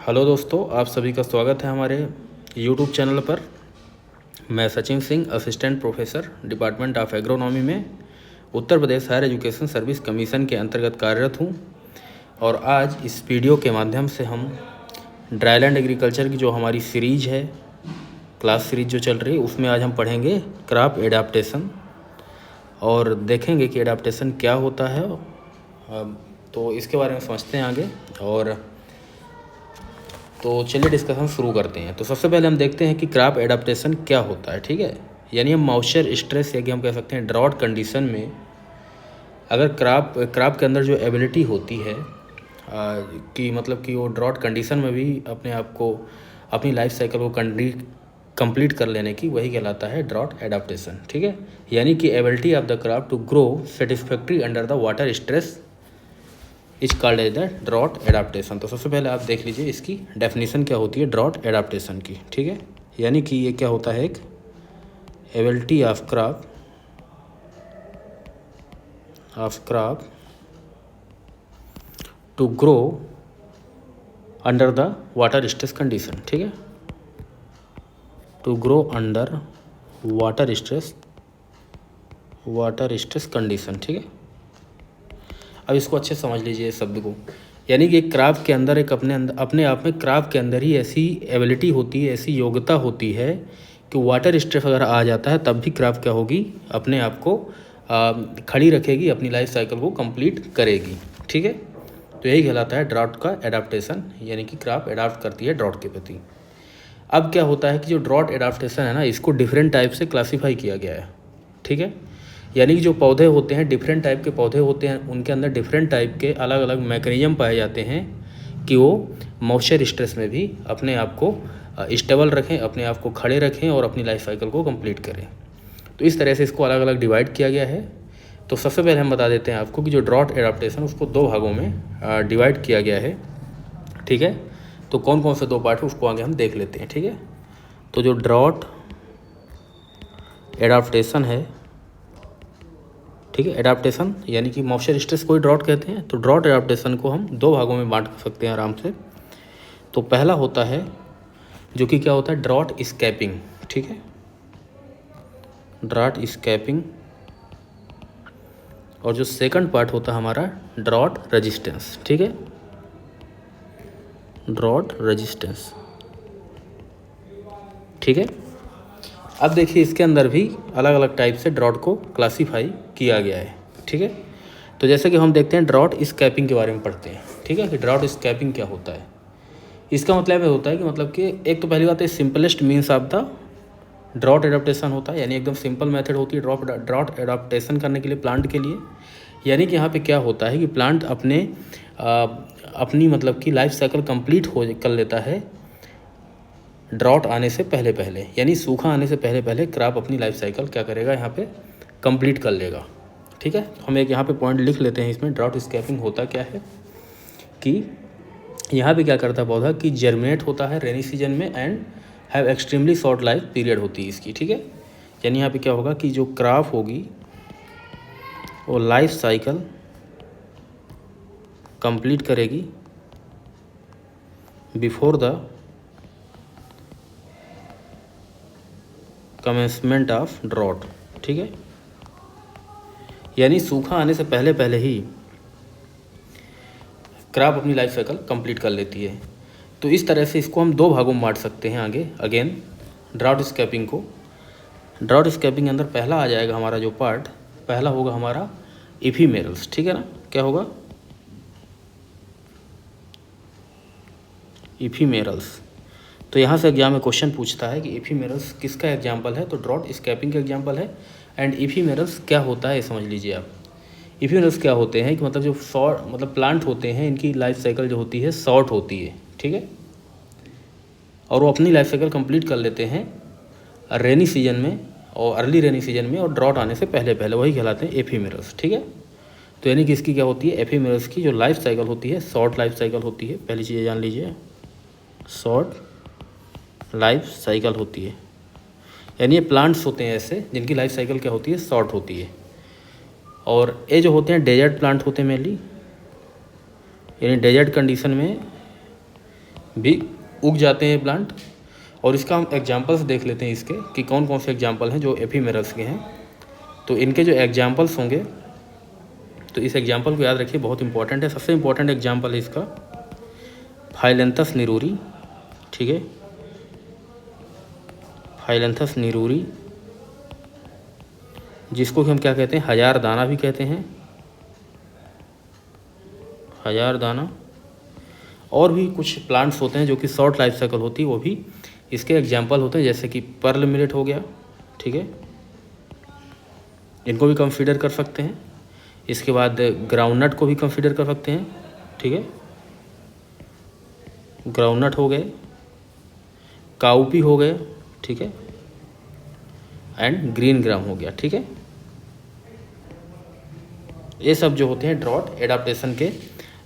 Hello दोस्तों, आप सभी का स्वागत है हमारे यूट्यूब चैनल पर। मैं Sachin Singh, assistant professor department of agronomy में Uttar Pradesh higher education service commission के अंतर्गत कार्यरत हूं। और आज इस वीडियो के माध्यम से हम ड्राईलैंड एग्रीकल्चर की जो हमारी सीरीज है, क्लास सीरीज जो चल रही है, उसमें आज हम पढ़ेंगे क्रॉप एडाप्टेशन और देखेंगे कि एडाप्टेशन क्या होता है। तो इसके बारे में समझते हैं आगे। और तो चलिए डिस्कशन शुरू करते हैं। तो सबसे पहले हम देखते हैं कि क्रॉप एडाप्टेशन क्या होता है। ठीक है, यानी हम मॉइस्चर स्ट्रेस या कि हम कह सकते हैं ड्रॉट कंडीशन में अगर क्रॉप के अंदर जो एबिलिटी होती है कि मतलब कि वो ड्रॉट कंडीशन में भी अपने आप को अपनी लाइफ साइकिल को कंप्लीट कर लेने की, वही कहलाता है ड्रॉट एडाप्टेशन। ठीक है, यानी कि ability of the crop to grow satisfactory under the water stress is called as the drought adaptation. तो सबसे पहले आप देख लीजिए इसकी डेफिनेशन क्या होती है ड्रॉट एडाप्टेशन की। ठीक है, यानी कि ये क्या होता है, एक ability of crop to grow under the water stress condition. ठीक है, to grow under water stress condition. ठीक है, अब इसको अच्छे समझ लीजिए इस शब्द को। यानी कि एक क्रॉप के अंदर एक अपने आप में क्रॉप के अंदर ही ऐसी एबिलिटी होती है, ऐसी योग्यता होती है कि वाटर स्ट्रेस अगर आ जाता है तब भी क्रॉप क्या होगी, अपने आप को खड़ी रखेगी, अपनी लाइफ साइकिल को कंप्लीट करेगी। ठीक है, तो यही कहलाता है ड्रॉट का एडाप्टेशन, यानी कि क्रॉप एडाप्ट करती है ड्रॉट के प्रति। अब क्या होता है कि जो ड्रॉट एडाप्टेशन है ना, इसको डिफरेंट टाइप से क्लासीफाई किया गया है। ठीक है, यानी कि जो पौधे होते हैं, डिफरेंट टाइप के पौधे होते हैं, उनके अंदर डिफरेंट टाइप के अलग अलग मैकेनिज्म पाए जाते हैं कि वो मॉइस्चर स्ट्रेस में भी अपने आप को स्टेबल रखें, अपने आप को खड़े रखें और अपनी लाइफ साइकिल को कंप्लीट करें। तो इस तरह से इसको अलग अलग डिवाइड किया गया है। तो सबसे पहले हम बता देते हैं आपको कि जो ड्रॉट एडाप्टेशन उसको दो भागों में डिवाइड किया गया है। ठीक है, तो कौन कौन से दो पार्ट है उसको आगे हम देख लेते हैं। ठीक है, तो जो ड्रॉट एडाप्टेशन है, ठीक है, एडाप्टेशन यानी कि मॉइस्चर स्ट्रेस को ही ड्रॉट कहते हैं। तो ड्रॉट एडाप्टेशन को हम दो भागों में बांट सकते हैं आराम से। तो पहला होता है जो कि क्या होता है, ड्रॉट स्कैपिंग। ठीक है, ड्रॉट स्कैपिंग। और जो सेकंड पार्ट होता है हमारा ड्रॉट रेजिस्टेंस। ठीक है, ड्रॉट रेजिस्टेंस। ठीक है, अब देखिए इसके अंदर भी अलग अलग टाइप से ड्रॉट को क्लासीफाई किया गया है। ठीक है, तो जैसे कि हम देखते हैं ड्रॉट स्कैपिंग के बारे में पढ़ते हैं। ठीक है, कि ड्रॉट स्कैपिंग क्या होता है। इसका मतलब ये होता है कि मतलब कि एक तो पहली बात है simplest means of the drought adaptation होता है, यानी एकदम सिंपल मेथड होती है ड्रॉट एडाप्टेशन करने के लिए प्लांट के लिए। यानी कि यहाँ पे क्या होता है कि प्लांट अपनी मतलब कि लाइफ साइकिल कंप्लीट कर लेता है ड्रॉट आने से पहले पहले, यानी सूखा आने से पहले पहले क्रॉप अपनी लाइफ साइकिल क्या करेगा, यहाँ पे कंप्लीट कर लेगा। ठीक है, हम एक यहाँ पे पॉइंट लिख लेते हैं इसमें। ड्रॉट स्कैपिंग होता क्या है कि यहाँ पे क्या करता है पौधा कि जर्मिनेट होता है रेनी सीजन में and have extremely short life period होती है इसकी। ठीक है, यानी यहाँ पे क्या होगा कि जो क्रॉप होगी वो लाइफ साइकिल कंप्लीट करेगी before the commencement of drought. ठीक है, यानी सूखा आने से पहले पहले ही क्रॉप अपनी लाइफ साइकिल कंप्लीट कर लेती है। तो इस तरह से इसको हम दो भागों में बांट सकते हैं आगे अगेन ड्रॉट स्कैपिंग को। ड्रॉट स्कैपिंग के अंदर पहला आ जाएगा हमारा जो पार्ट, पहला होगा हमारा इफीमेरल्स। ठीक है ना, क्या होगा, इफीमेरल्स। तो यहाँ से एग्जाम में क्वेश्चन पूछता है कि इफीमेरल्स किसका एग्जाम्पल है, तो ड्रॉट स्कैपिंग का एग्जाम्पल है। एंड इफीमेरल्स क्या होता है ये समझ लीजिए आप। इफीमेरल्स क्या होते हैं कि मतलब जो शॉर्ट मतलब प्लांट होते हैं, इनकी लाइफ साइकिल जो होती है शॉर्ट होती है। ठीक है, और वो अपनी लाइफ साइकिल कंप्लीट कर लेते हैं रेनी सीजन में और अर्ली रेनी सीजन में और ड्रॉट आने से पहले पहले, वही कहलाते हैं एफीमेरल्स। ठीक है, तो यानी कि इसकी क्या होती है, एफीमेरल्स की जो लाइफ साइकिल होती है शॉर्ट लाइफ साइकिल होती है। पहली चीज़ जान लीजिए, शॉर्ट लाइफ साइकिल होती है। यानी ये प्लांट्स होते हैं ऐसे जिनकी लाइफ साइकिल क्या होती है, शॉर्ट होती है। और ये जो होते हैं डेजर्ट प्लांट होते हैं मेनली, यानी डेजर्ट कंडीशन में भी उग जाते हैं प्लांट। और इसका हम एग्जांपल्स देख लेते हैं इसके कि कौन कौन से एग्जांपल हैं जो एफीमेरल्स के हैं। तो इनके जो एग्जांपल्स होंगे, तो इस एग्जांपल को याद रखिए, बहुत इंपॉर्टेंट है। सबसे इंपॉर्टेंट एग्जांपल है इसका फाइलेंथस निरूरी, ठीक है, फाइलेंथस निरूरी, जिसको हम क्या कहते हैं, हजार दाना भी कहते हैं, हजार दाना। और भी कुछ प्लांट्स होते हैं जो कि शॉर्ट लाइफ साइकिल होती है, वो भी इसके एग्जांपल होते हैं, जैसे कि पर्ल मिलेट हो गया, ठीक है, इनको भी कंसीडर कर सकते हैं। इसके बाद ग्राउंडनट को भी कंसीडर कर सकते हैं, ठीक है, ग्राउंडनट हो गए, काउपी हो गए, ठीक है, एंड ग्रीन ग्राम हो गया, ठीक है। ये सब जो होते हैं ड्रॉट एडाप्टेशन के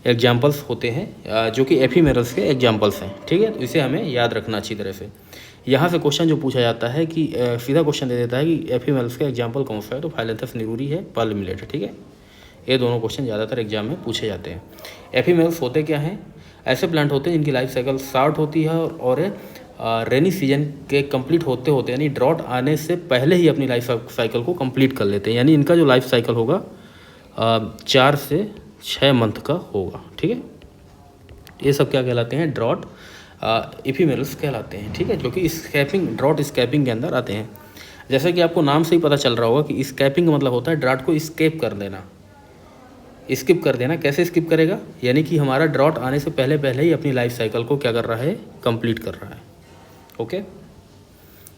एग्जाम्पल्स होते हैं, जो कि एफीमेरल्स के एग्जाम्पल्स हैं, ठीक है। तो इसे हमें याद रखना अच्छी तरह से। यहाँ से क्वेश्चन जो पूछा जाता है कि सीधा क्वेश्चन दे देता है कि एफीमेरल्स का एग्जाम्पल कौन सा है, तो फाइलेंथस निरूरी है, पर्ल मिलेट है, ठीक है। ये दोनों क्वेश्चन ज़्यादातर एग्जाम में पूछे जाते हैं। एफीमेरल्स होते क्या हैं, ऐसे प्लांट होते हैं जिनकी लाइफ साइकिल शॉर्ट होती है और रेनी सीजन के कंप्लीट होते होते, यानी ड्रॉट आने से पहले ही अपनी लाइफ साइकिल को कंप्लीट कर लेते हैं। यानी इनका जो लाइफ साइकिल होगा 4 से 6 मंथ का होगा, ठीक है। ये सब क्या कहलाते हैं, ड्रॉट एफीमेरल्स कहलाते हैं, ठीक है, जो कि स्कैपिंग, ड्रॉट स्कैपिंग के अंदर आते हैं। जैसा कि आपको नाम से ही पता चल रहा होगा कि स्कैपिंग का मतलब होता है ड्रॉट को स्केप कर देना, स्किप कर देना। कैसे स्किप करेगा, यानी कि हमारा ड्रॉट आने से पहले पहले ही अपनी लाइफ साइकिल को क्या कर रहा है, कंप्लीट कर रहा है, ओके।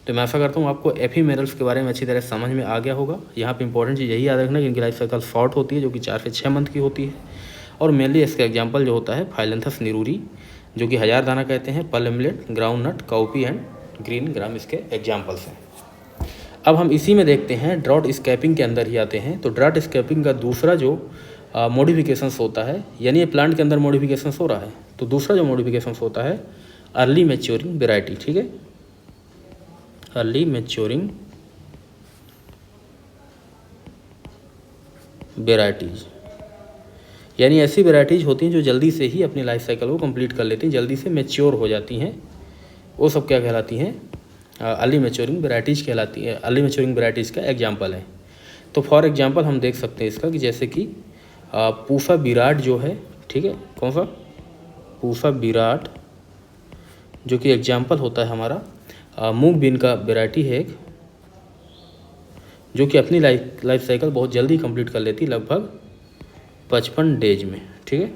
तो मैं ऐसा करता हूँ आपको एफीमेरल्स के बारे में अच्छी तरह समझ में आ गया होगा। यहाँ पे इंपॉर्टेंट चीज़ यही याद रखना कि इनकी लाइफ साइकिल शॉर्ट होती है, जो कि 4 से 6 मंथ की होती है। और मेनली इसका एग्जांपल जो होता है फाइलेंथस निरूरी, जो कि हजार दाना कहते हैं, pearl millet, groundnut, cowpea and green gram इसके एग्जाम्पल्स हैं। अब हम इसी में देखते हैं ड्रॉट स्कैपिंग के अंदर ही आते हैं। तो ड्रॉट स्कैपिंग का दूसरा जो मॉडिफिकेशंस होता है, यानी ये प्लांट के अंदर मॉडिफिकेशंस हो रहा है, तो दूसरा जो मॉडिफिकेशंस होता है अर्ली मैच्योरिंग वेराइटी, ठीक है, अर्ली मैच्योरिंग वेराइटीज़, यानी ऐसी वेराइटीज़ होती हैं जो जल्दी से ही अपनी लाइफ साइकिल को कंप्लीट कर लेती हैं, जल्दी से मैच्योर हो जाती हैं, वो सब क्या कहलाती हैं, अर्ली मैच्योरिंग वेराइटीज़ कहलाती है। अर्ली मैच्योरिंग वेराइटीज़ का एग्जांपल है। तो फॉर एग्जांपल हम देख सकते हैं इसका कि जैसे कि पूसा विराट जो है, ठीक है, कौन सा, पूसा विराट, जो कि एग्जांपल होता है हमारा मूंग बीन का वेराइटी है एक, जो कि अपनी लाइफ साइकिल बहुत जल्दी कंप्लीट कर लेती है, लगभग 55 डेज में, ठीक है,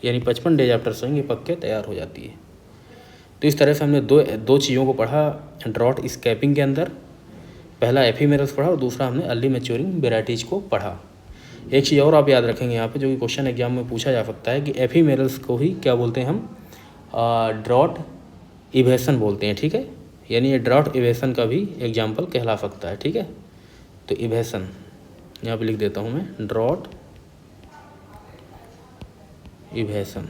यानी 55 डेज आफ्टर सोइंग ये पक के तैयार हो जाती है। तो इस तरह से हमने दो चीज़ों को पढ़ा ड्रॉट स्कैपिंग के अंदर। पहला एफीमेरल्स पढ़ा और दूसरा हमने अर्ली मैच्योरिंग वेराइटीज़ को पढ़ा। एक चीज़ और आप याद रखेंगे यहाँ पे, जो कि क्वेश्चन एग्जाम में पूछा जा सकता है, कि एफीमेरल्स को ही क्या बोलते हैं हम, ड्रॉट इवेशन बोलते हैं, ठीक है, यानी ये ड्रॉट इवेशन का भी एग्जाम्पल कहला सकता है, ठीक है। तो इवेशन यहाँ पे लिख देता हूँ मैं, ड्रॉट इवेशन,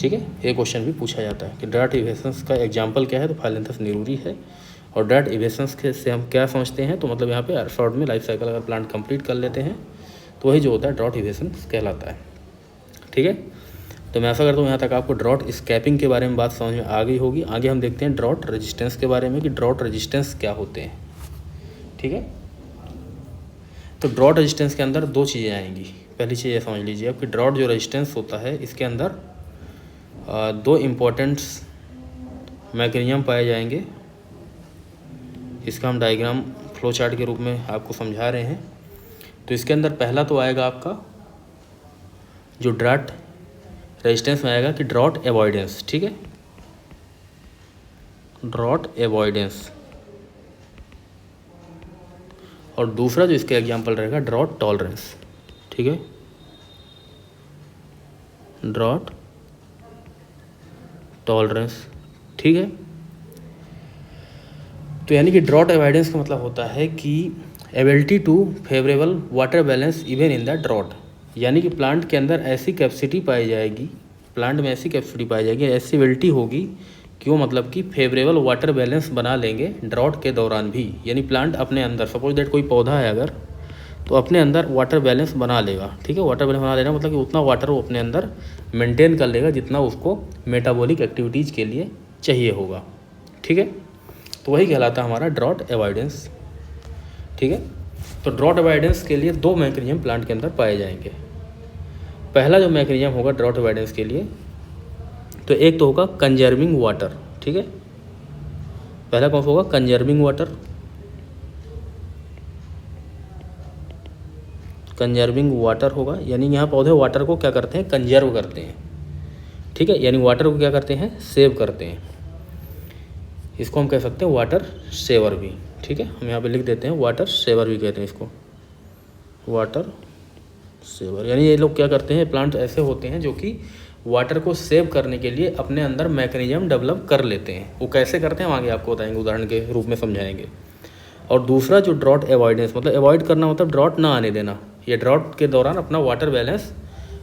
ठीक है। ये क्वेश्चन भी पूछा जाता है कि ड्रॉट इवेशंस का एग्जाम्पल क्या है, तो फाइलेंथस निरूरी है। और ड्रॉट इवेशंस से हम क्या समझते हैं, तो मतलब यहाँ पे शॉर्ट में लाइफ साइकिल अगर प्लांट कंप्लीट कर लेते हैं तो वही जो होता है ड्रॉट इवेशंस कहलाता है, ठीक है। तो मैं ऐसा करता हूँ यहाँ तक आपको ड्रॉट स्कैपिंग के बारे में बात समझ में आ गई होगी। आगे हम देखते हैं ड्रॉट रेजिस्टेंस के बारे में, कि ड्रॉट रेजिस्टेंस क्या होते हैं, ठीक है। तो ड्रॉट रेजिस्टेंस के अंदर 2 चीज़ें आएंगी। पहली चीज़ ये समझ लीजिए आप कि ड्रॉट जो रेजिस्टेंस होता है, इसके अंदर 2 इम्पोर्टेंट मैकेनिज्म पाए जाएंगे। इसका हम डायग्राम फ्लो चार्ट के रूप में आपको समझा रहे हैं। तो इसके अंदर पहला तो आएगा आपका जो ड्रॉट रेजिस्टेंस में आएगा कि ड्रॉट अवॉइडेंस, ठीक है, ड्रॉट अवॉइडेंस। और दूसरा जो इसका एग्जांपल रहेगा ड्रॉट टॉलरेंस, ठीक है, ड्रॉट टॉलरेंस, ठीक है। तो यानी कि ड्रॉट अवॉइडेंस का मतलब होता है कि ability to favourable water balance even in the drought, यानी कि प्लांट के अंदर ऐसी कैपेसिटी पाई जाएगी, प्लांट में ऐसी कैपेसिटी पाई जाएगी, ऐसी एबिलिटी होगी कि वो मतलब कि फेवरेबल वाटर बैलेंस बना लेंगे ड्रॉट के दौरान भी। यानी प्लांट अपने अंदर, सपोज दैट कोई पौधा है अगर, तो अपने अंदर वाटर बैलेंस बना लेगा। ठीक है, वाटर बैलेंस बना लेना मतलब कि उतना वाटर वो अपने अंदर मेंटेन कर लेगा जितना उसको मेटाबॉलिक एक्टिविटीज़ के लिए चाहिए होगा। ठीक है, तो वही कहलाता है हमारा ड्रॉट अवॉइडेंस। ठीक है, तो ड्रॉट अवॉइडेंस के लिए दो मैकेनिज्म प्लांट के अंदर पाए जाएंगे। पहला जो मैकेनिज्म होगा ड्रॉट अवॉइडेंस के लिए, तो एक तो होगा कंजर्विंग वाटर। ठीक है, पहला कौन सा होगा? Conserving water. कंजर्विंग वाटर होगा, यानी यहाँ पौधे वाटर को क्या करते हैं? कंजर्व करते हैं। ठीक है, यानी वाटर को क्या करते हैं? सेव करते हैं। इसको हम कह सकते हैं वाटर सेवर भी। ठीक है, हम यहाँ पे लिख देते हैं वाटर सेवर भी कहते हैं इसको, वाटर सेवर। यानी ये लोग क्या करते हैं? प्लांट ऐसे होते हैं जो कि वाटर को सेव करने के लिए अपने अंदर मैकेनिज्म डेवलप कर लेते हैं। वो कैसे करते हैं हम आगे आपको बताएंगे, उदाहरण के रूप में समझाएंगे। और दूसरा जो ड्रॉट अवॉइडेंस, मतलब अवॉइड करना मतलब ड्रॉट ना आने देना, ये ड्रॉट के दौरान अपना वाटर बैलेंस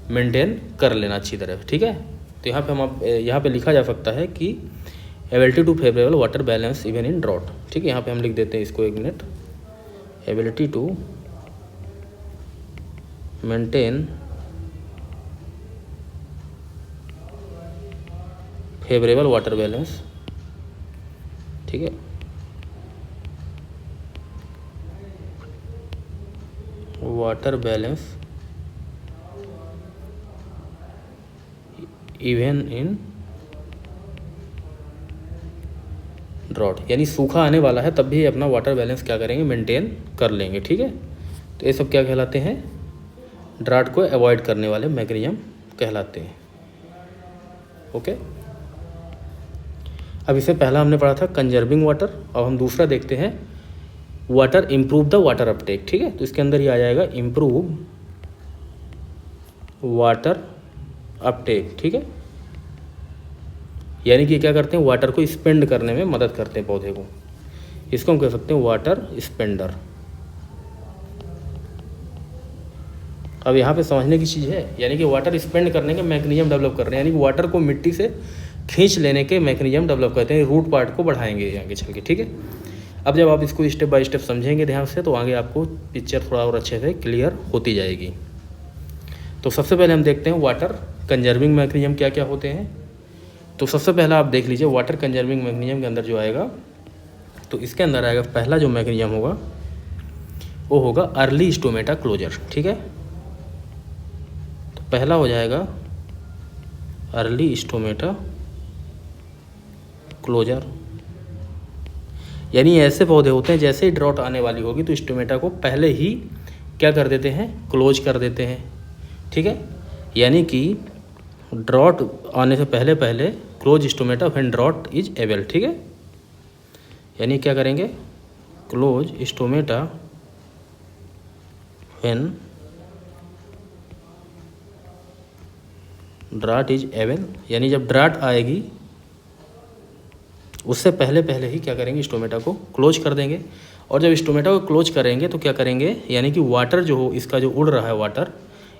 मेंटेन कर लेना अच्छी तरह। ठीक है, तो यहाँ पे लिखा जा सकता है कि ability to favourable water balance even in drought. ठीक है, यहाँ पे हम लिख देते हैं इसको, एक minute, ability to maintain favourable water balance. ठीक है, water balance even in drought, यानी सूखा आने वाला है तब भी अपना वाटर बैलेंस क्या करेंगे? मेंटेन कर लेंगे। ठीक है, तो ये सब क्या कहलाते हैं? ड्रॉट को अवॉइड करने वाले मैकेनिज्म कहलाते हैं। ओके, अब इससे पहला हमने पढ़ा था कंजर्विंग वाटर, अब हम दूसरा देखते हैं water improve the water Uptake. ठीक है, तो इसके अंदर ही आ जाएगा इम्प्रूव वाटर अपटेक। ठीक है, यानी कि क्या करते हैं? वाटर को स्पेंड करने में मदद करते हैं पौधे को। इसको हम कह सकते हैं वाटर स्पेंडर। अब यहाँ पे समझने की चीज़ है, यानी कि वाटर स्पेंड करने के मैकेनिज्म डेवलप कर रहे हैं, यानी कि वाटर को मिट्टी से खींच लेने के मैकेनिज्म डेवलप करते हैं, रूट पार्ट को बढ़ाएंगे आगे चल के। ठीक है, अब जब आप इसको स्टेप बाय स्टेप समझेंगे ध्यान से तो आगे आपको पिक्चर थोड़ा और अच्छे से क्लियर होती जाएगी। तो सबसे पहले हम देखते हैं वाटर कंजर्विंग मैकेनिज्म क्या क्या होते हैं। तो सबसे पहला आप देख लीजिए वाटर कंजर्विंग मैकेनिज्म के अंदर जो आएगा, तो इसके अंदर आएगा पहला जो मैकेनिज्म होगा वो होगा अर्ली स्टोमेटा क्लोजर। ठीक है, तो पहला हो जाएगा अर्ली स्टोमेटा क्लोजर, यानी ऐसे पौधे होते हैं जैसे ही ड्रॉट आने वाली होगी तो स्टोमेटा को पहले ही क्या कर देते हैं? क्लोज कर देते हैं। ठीक है, यानी कि ड्रॉट आने से पहले पहले close stomata when drought is able. ठीक है, यानी क्या करेंगे? Close stomata when drought is able, यानी जब ड्रॉट आएगी उससे पहले पहले ही क्या करेंगे? स्टोमेटा को क्लोज कर देंगे। और जब स्टोमेटा को क्लोज करेंगे तो क्या करेंगे? यानी कि वाटर जो हो, इसका जो उड़ रहा है वाटर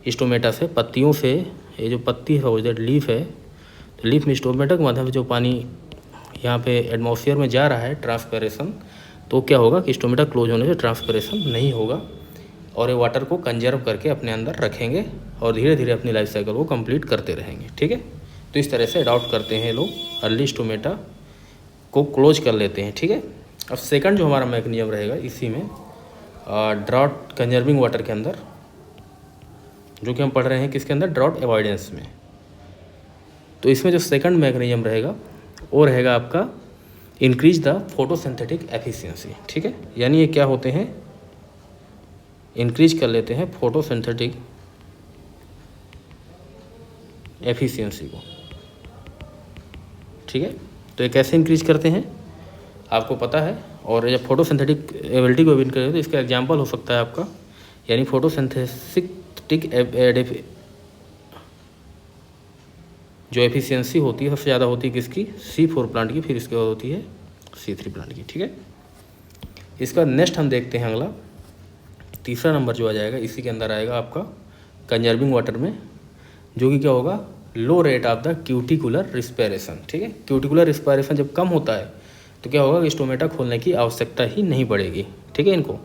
स्टोमेटा से, पत्तियों से, ये जो पत्ती है वो जो लीफ है, तो लीफ में स्टोमेटा के माध्यम से जो पानी यहाँ पे एटमॉस्फेयर में जा रहा है ट्रांसपिरेशन, तो क्या होगा कि स्टोमेटा क्लोज होने से ट्रांसपिरेशन नहीं होगा और ये वाटर को कंजर्व करके अपने अंदर रखेंगे और धीरे धीरे अपनी लाइफ साइकिल को कंप्लीट करते रहेंगे। ठीक है, तो इस तरह से अडॉप्ट करते हैं लोग, अर्ली स्टोमेटा को क्लोज कर लेते हैं। ठीक है, अब सेकंड जो हमारा मैकेनिज्म रहेगा इसी में ड्रॉट कंजर्विंग वाटर के अंदर, जो कि हम पढ़ रहे हैं किसके अंदर? ड्रॉट अवॉइडेंस में। तो इसमें जो सेकंड मैकेनिज्म रहेगा वो रहेगा आपका इंक्रीज द फोटोसिंथेटिक एफिशिएंसी। ठीक है, यानी ये क्या होते हैं? इंक्रीज कर लेते हैं फोटोसिंथेटिक एफिशिएंसी को। ठीक है, तो ये कैसे इंक्रीज करते हैं आपको पता है। और जब फोटोसिंथेटिक एबिलिटी को इंक्रीज करें तो इसका एग्जांपल हो सकता है आपका, यानी फोटोसिंथेटिक जो एफिशिएंसी होती है सबसे ज़्यादा होती है किसकी? C4 प्लांट की, फिर इसके बाद होती है C3 प्लांट की। ठीक है, इसका नेक्स्ट हम देखते हैं अगला तीसरा नंबर जो आ जाएगा इसी के अंदर आएगा आपका कंजर्विंग वाटर में, जो कि क्या होगा? Low rate of the cuticular respiration. ठीक है, क्यूटिकुलर रिस्पायरेशन जब कम होता है तो क्या होगा कि स्टोमेटा खोलने की आवश्यकता ही नहीं पड़ेगी। ठीक है, इनको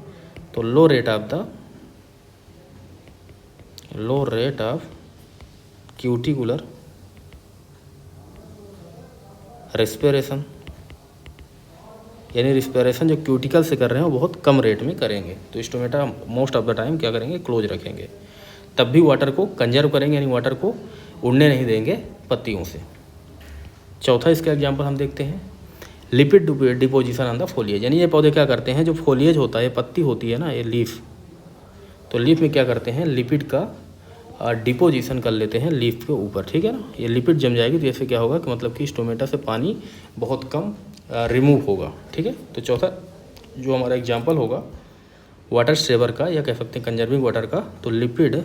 तो low rate of the low rate of cuticular respiration, यानी रिस्पिरेशन जो क्यूटिकल से कर रहे हैं वो बहुत कम रेट में करेंगे। तो stomata most of the time क्या करेंगे, क्लोज रखेंगे। तब भी वाटर को कंजर्व करेंगे, यानी वाटर को उड़ने नहीं देंगे पत्तियों से। चौथा इसका एग्जांपल हम देखते हैं, lipid deposition on the foliage, यानी ये पौधे क्या करते हैं, जो फोलिएज होता है, पत्ती होती है ना, ये लीफ, तो लीफ में क्या करते हैं, लिपिड का डिपोजिशन कर लेते हैं लीफ के ऊपर, ठीक है ना। ये लिपिड जम जाएगी तो ऐसे क्या होगा कि मतलब कि स्टोमेटा से पानी बहुत कम रिमूव होगा, ठीक है। तो चौथा जो हमारा एग्जांपल होगा वाटर सेवर का, या कह सकते हैं कंजर्विंग वाटर का, तो लिपिड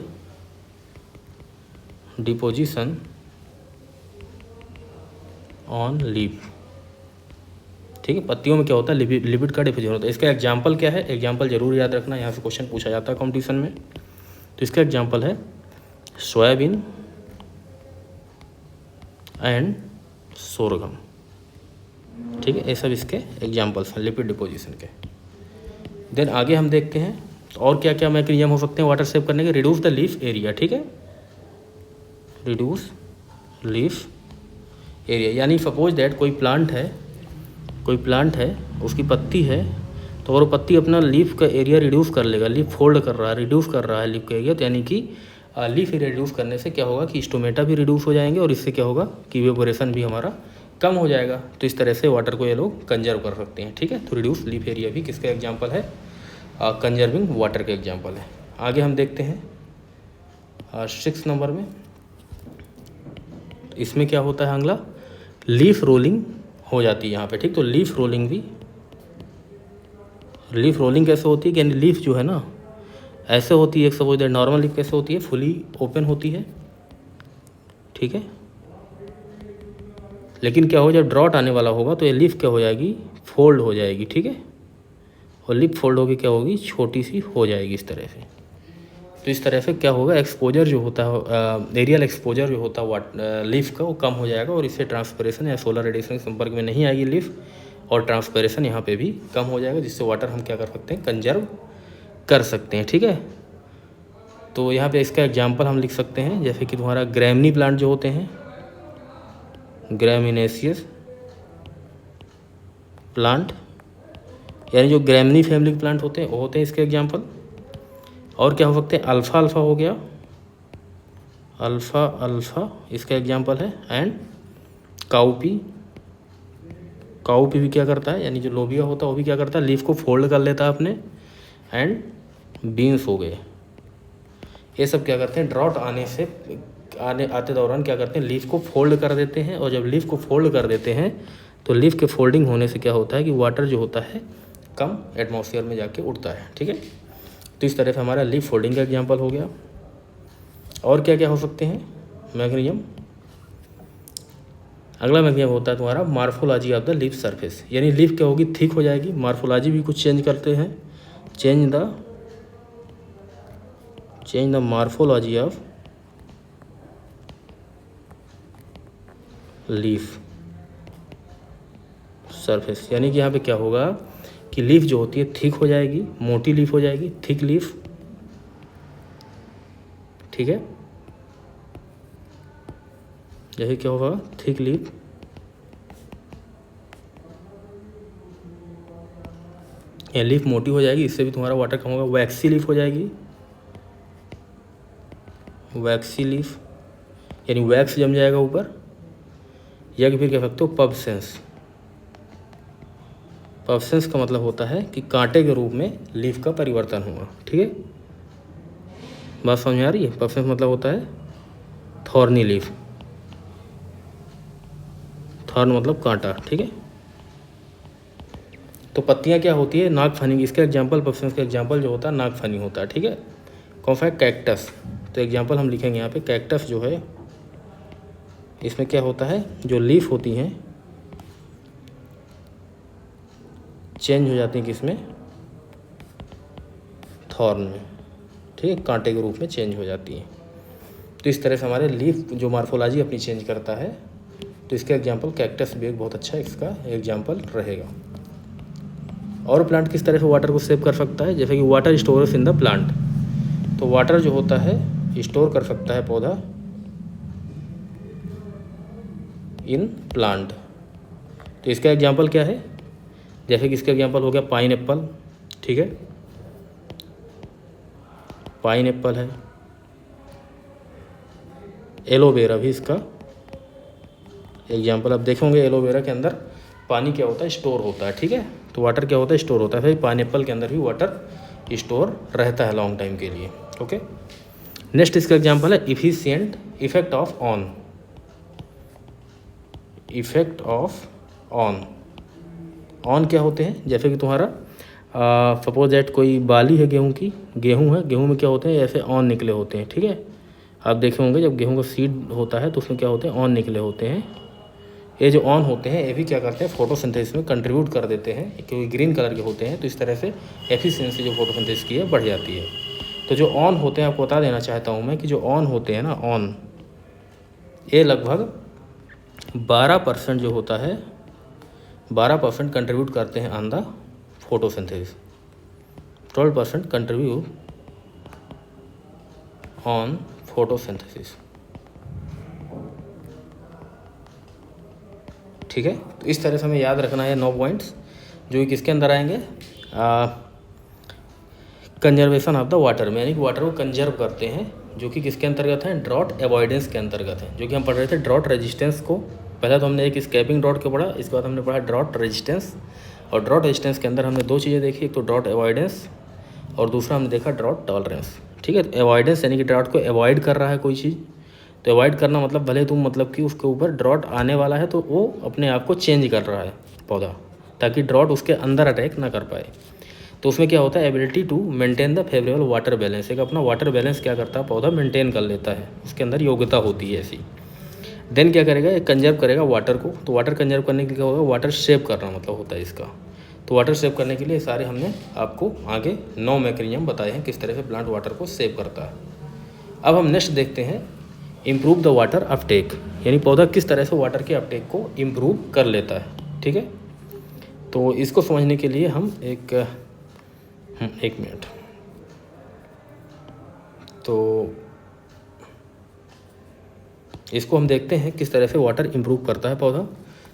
डिपोजिशन ऑन लीफ, ठीक है। पत्तियों में क्या होता है, लिपिड का डिपोजिशन होता है। इसका एग्जांपल क्या है, एग्जांपल जरूर याद रखना, यहाँ से क्वेश्चन पूछा जाता है कॉम्पिटिशन में। तो इसका एग्जांपल है सोयाबीन एंड सोरगम, ठीक है। ये सब इसके एग्जांपल्स हैं लिपिड डिपोजिशन के। देन आगे हम देखते हैं और क्या क्या मैकेनिज्म हो सकते हैं वाटर सेव करने के। रिड्यूस द लीफ एरिया, ठीक है, रिड्यूस लीफ एरिया, यानी सपोज दैट कोई प्लांट है, उसकी पत्ती है, तो और वो पत्ती अपना लीफ का एरिया रिड्यूस कर लेगा, लीफ फोल्ड कर रहा है, रिड्यूस कर रहा है लीफ का एरिया, तो यानी कि लीफ एरिया रिड्यूस करने से क्या होगा कि स्टोमेटा भी रिड्यूस हो जाएंगे और इससे क्या होगा कि इवेपोरेशन भी हमारा कम हो जाएगा। तो इस तरह से वाटर को ये लोग कंजर्व कर सकते हैं, ठीक है। तो रिड्यूस लीफ एरिया भी किसका एग्जाम्पल है, कंजर्विंग वाटर का एग्जाम्पल है। आगे हम देखते हैं 6 नंबर में, इसमें क्या होता है अगला, लीफ रोलिंग हो जाती है यहाँ पे, ठीक। तो लीफ रोलिंग कैसे होती है, यानी लीफ जो है ना ऐसे होती है, एक सपोज दैट नॉर्मल लीफ कैसे होती है, फुली ओपन होती है, ठीक है। लेकिन क्या हो, जब ड्रॉट आने वाला होगा तो ये लीफ क्या हो जाएगी, फोल्ड हो जाएगी, ठीक है। और लीफ फोल्ड होगी क्या होगी, छोटी सी हो जाएगी इस तरह से। तो इस तरह से क्या होगा, एक्सपोजर जो होता है, एरियल एक्सपोजर जो होता है लीफ का, वो कम हो जाएगा और इससे ट्रांसपिरेशन या सोलर रेडिएशन के संपर्क में नहीं आएगी लीफ, और ट्रांसपिरेशन यहाँ पे भी कम हो जाएगा, जिससे वाटर हम क्या कर सकते हैं, कंजर्व कर सकते हैं, ठीक है। तो यहाँ पे इसका एग्जांपल हम लिख सकते हैं, जैसे कि तुम्हारा ग्रैमनी प्लांट जो होते हैं, ग्रैमिनेशियस प्लांट, यानी जो ग्रैमनी फैमिली के प्लांट होते हैं वो होते हैं इसके एग्जांपल। और क्या हो सकते हैं, अल्फ़ा हो गया, अल्फ़ा इसका एग्जांपल है। एंड काउपी भी क्या करता है, यानी जो लोबिया होता है वो भी क्या करता है, लीफ को फोल्ड कर लेता है अपने। एंड बीन्स हो गए, ये सब क्या करते हैं, ड्रॉट आते दौरान क्या करते हैं, लीफ को फोल्ड कर देते हैं। और जब लीफ को फोल्ड कर देते हैं तो लीफ के फोल्डिंग होने से क्या होता है कि वाटर जो होता है कम एटमॉस्फेयर में जाके उड़ता है, ठीक है। तो इस तरह से हमारा लीफ फोल्डिंग का एग्जांपल हो गया। और क्या क्या हो सकते हैं मैकेनिज्म, अगला मैकेनिज्म होता है तुम्हारा morphology of the leaf surface, यानी लीफ क्या होगी, थिक हो जाएगी। मार्फोलॉजी भी कुछ चेंज करते हैं, change the morphology of leaf surface, यानी कि यहाँ पे क्या होगा कि लीफ जो होती है थिक हो जाएगी, मोटी लीफ हो जाएगी, थिक लीफ, ठीक है। जैसे क्या होगा, थिक लीफ, या लीफ मोटी हो जाएगी, इससे भी तुम्हारा वाटर कम होगा। वैक्सी लीफ हो जाएगी, वैक्सी लीफ, यानी वैक्स जम जाएगा ऊपर। या कि फिर कह सकते हो पब्सेंस का मतलब होता है कि कांटे के रूप में लीफ का परिवर्तन हुआ, ठीक है। बात समझ आ रही है, पब्सेंस मतलब होता है थॉर्नी लीफ, थॉर्न मतलब कांटा, ठीक है। तो पत्तियां क्या होती है, नागफनी, इसका एग्जांपल पब्सेंस का एग्जांपल जो होता है नागफनी होता है, ठीक है। कौन सा है, कैक्टस। तो एग्जांपल हम लिखेंगे यहाँ पे, कैक्टस जो है इसमें क्या होता है, जो लीफ होती हैं चेंज हो जाती हैं किसमें, थॉर्न में, ठीक है, कांटे के रूप में चेंज हो जाती हैं। तो इस तरह से हमारे लीफ जो मार्फोलॉजी अपनी चेंज करता है, तो इसका एग्जांपल कैक्टस भी एक बहुत अच्छा इसका एग्जांपल रहेगा। और प्लांट किस तरह से वाटर को सेव कर सकता है, जैसे कि water storage in the plant. तो वाटर जो होता है स्टोर कर सकता है पौधा इन प्लांट। तो इसका एग्जांपल क्या है, जैसे कि इसका एग्जांपल हो गया पाइन एप्पल, ठीक है, पाइन एप्पल है, एलोवेरा भी इसका एग्जांपल। आप देखेंगे एलोवेरा के अंदर पानी क्या होता है, स्टोर होता है, ठीक है, तो वाटर क्या होता है, स्टोर होता है। फिर पाइन एप्पल के अंदर भी वाटर स्टोर रहता है लॉन्ग टाइम के लिए। ओके, नेक्स्ट इसका एग्जांपल है efficient effect of on. Effect of on, on क्या होते हैं, जैसे कि तुम्हारा सपोज दैट कोई बाली है गेहूं की, गेहूं है, गेहूं में क्या होते हैं, ऐसे ऑन निकले होते हैं, ठीक है। आप देखे होंगे जब गेहूं का सीड होता है तो उसमें क्या होते हैं, ऑन निकले होते हैं। ये जो ऑन होते हैं ये भी क्या करते हैं, फोटोसिंथेसिस में कंट्रीब्यूट कर देते हैं, क्योंकि ग्रीन कलर के होते हैं। तो इस तरह से एफिशिएंसी जो फोटोसिंथेसिस की है बढ़ जाती है। तो जो ऑन होते हैं, आपको बता देना चाहता हूँ मैं कि जो ऑन होते हैं ना, ऑन, ये लगभग 12% जो होता है, 12% कंट्रीब्यूट करते हैं on the photosynthesis, 12% contribute on photosynthesis, ठीक है। तो इस तरह से हमें याद रखना है 9 पॉइंट्स, जो कि किसके अंदर आएंगे, कंजर्वेशन ऑफ द वाटर में, यानी कि वाटर को कंजर्व करते हैं, जो कि किसके अंतर्गत है, ड्रॉट अवॉइडेंस के अंतर्गत है। जो कि हम पढ़ रहे थे ड्रॉट रेजिस्टेंस को, पहले तो हमने एक स्केपिंग ड्रॉट को पढ़ा, इसके बाद हमने पढ़ा ड्रॉट रेजिस्टेंस। और ड्रॉट रेजिस्टेंस के अंदर हमने 2 चीज़ें देखी, एक तो ड्रॉट अवॉइडेंस और दूसरा हमने देखा ड्रॉट टॉलरेंस, ठीक है। अवॉइडेंस यानी कि ड्रॉट को अवॉइड कर रहा है कोई चीज़, तो अवॉइड करना मतलब भले तुम मतलब कि उसके ऊपर ड्रॉट आने वाला है तो वो अपने आप को चेंज कर रहा है पौधा, ताकि ड्रॉट उसके अंदर अटैक ना कर पाए। तो उसमें क्या होता है, ability to maintain the favourable water balance, एक अपना वाटर बैलेंस क्या करता है, पौधा मेंटेन कर लेता है, उसके अंदर योग्यता होती है ऐसी। देन क्या करेगा, एक कंजर्व करेगा वाटर को। तो वाटर कंजर्व करने के लिए क्या होगा, वाटर सेव करना मतलब होता है इसका। तो वाटर सेव करने के लिए सारे हमने आपको आगे 9 मैकेनिज्म बताए हैं किस तरह से प्लांट वाटर को सेव करता है। अब हम नेक्स्ट देखते हैं इम्प्रूव द वाटर अपटेक, यानी पौधा किस तरह से वाटर के अपटेक को इम्प्रूव कर लेता है, ठीक है। तो इसको समझने के लिए हम एक मिनट, तो इसको हम देखते हैं किस तरह से वाटर इम्प्रूव करता है पौधा।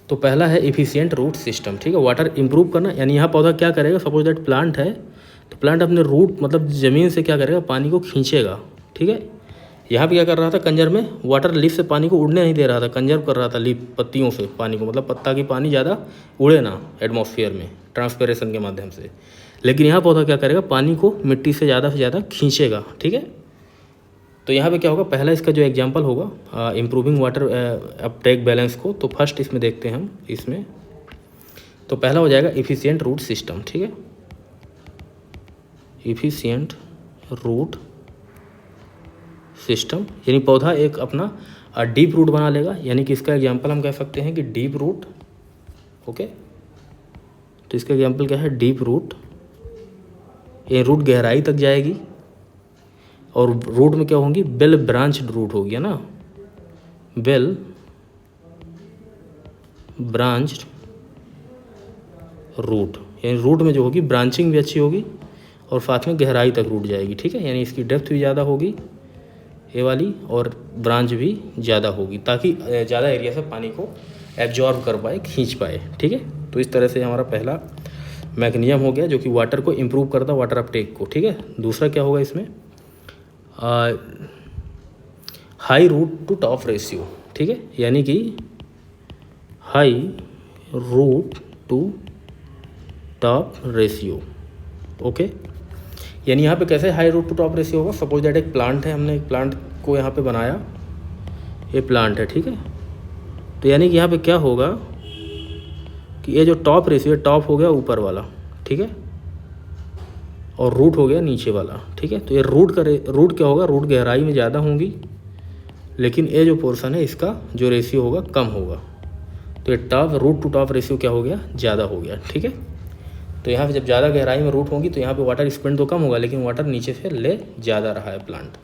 तो पहला है एफिशिएंट रूट सिस्टम, ठीक है। वाटर इम्प्रूव करना यानी यहाँ पौधा क्या करेगा, सपोज दैट प्लांट है, तो प्लांट अपने रूट मतलब ज़मीन से क्या करेगा, पानी को खींचेगा, ठीक है। यहाँ पे क्या कर रहा था, कंजर में वाटर लीफ से पानी को उड़ने नहीं दे रहा था, कंजर्व कर रहा था लीफ पत्तियों से पानी को, मतलब पत्ता की पानी ज़्यादा उड़े ना एटमॉस्फेयर में ट्रांसपिरेशन के माध्यम से। लेकिन यहाँ पौधा क्या करेगा, पानी को मिट्टी से ज़्यादा खींचेगा, ठीक है। तो यहाँ पे क्या होगा, पहला इसका जो एग्जांपल होगा इम्प्रूविंग वाटर अपटेक बैलेंस को, तो फर्स्ट इसमें देखते हैं हम इसमें। तो पहला हो जाएगा एफिशिएंट रूट सिस्टम, ठीक है, एफिशिएंट रूट सिस्टम, यानी पौधा एक अपना डीप रूट बना लेगा, यानी कि इसका एग्जांपल हम कह सकते हैं कि डीप रूट, ओके। तो इसका एग्जांपल क्या है, डीप रूट, ये रूट गहराई तक जाएगी, और रूट में क्या होंगी, बेल ब्रांच्ड रूट होगी, है ना, बेल ब्रांच्ड रूट, यानी रूट में जो होगी ब्रांचिंग भी अच्छी होगी और साथ में गहराई तक रूट जाएगी, ठीक है। यानी इसकी डेप्थ भी ज़्यादा होगी ये वाली, और ब्रांच भी ज़्यादा होगी, ताकि ज़्यादा एरिया से पानी को एब्जॉर्ब कर पाए, खींच पाए, ठीक है। तो इस तरह से हमारा पहला मैकेनिज्म हो गया जो कि वाटर को इम्प्रूव करता है, वाटर अपटेक को, ठीक है। दूसरा क्या होगा इसमें, high root to top ratio, ठीक है, यानी कि high root to top ratio, okay. यानी यहाँ पे कैसे high root to top ratio होगा, सपोज दैट एक प्लांट है, हमने एक प्लांट को यहाँ पे बनाया, ये प्लांट है, ठीक है। तो यानी कि यहाँ पे क्या होगा कि ये जो टॉप रेशियो है, टॉप हो गया ऊपर वाला, ठीक है, और रूट हो गया नीचे वाला, ठीक है। तो ये रूट क्या होगा, रूट गहराई में ज़्यादा होंगी, लेकिन ये जो पोर्शन है इसका जो रेशियो होगा कम होगा। तो ये top root to top ratio क्या हो गया, ज़्यादा हो गया, ठीक है। तो यहाँ पे जब ज़्यादा गहराई में रूट होगी तो यहाँ पे वाटर स्पेंड तो कम होगा, लेकिन वाटर नीचे से ले ज़्यादा रहा है प्लांट।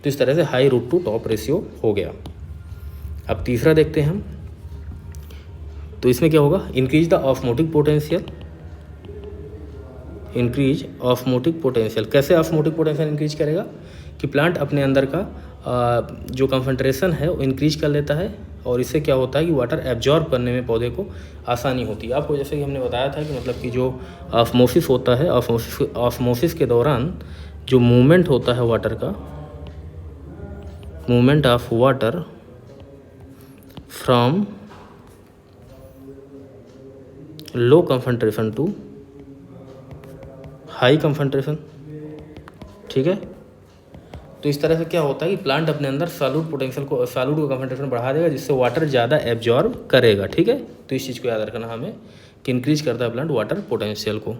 तो इस तरह से high root to top ratio हो गया। अब तीसरा देखते हैं हम, तो इसमें क्या होगा, increase the osmotic potential, increase osmotic potential. कैसे ऑस्मोटिक पोटेंशियल इंक्रीज करेगा कि प्लांट अपने अंदर का जो कंसंट्रेशन है वो इंक्रीज कर लेता है, और इससे क्या होता है कि वाटर एब्जॉर्ब करने में पौधे को आसानी होती है। आपको जैसे कि हमने बताया था कि मतलब कि जो ऑस्मोसिस होता है, ऑस्मोसिस के दौरान जो मूवमेंट होता है वाटर का, movement of water from low concentration to high concentration, ठीक है। तो इस तरह से क्या होता है कि प्लांट अपने अंदर सॉल्यूट पोटेंशियल को, सॉल्यूट का कंसंट्रेशन बढ़ा देगा, जिससे वाटर ज़्यादा एब्जॉर्ब करेगा, ठीक है। तो इस चीज़ को याद रखना हमें कि इंक्रीज करता है प्लांट वाटर पोटेंशियल को,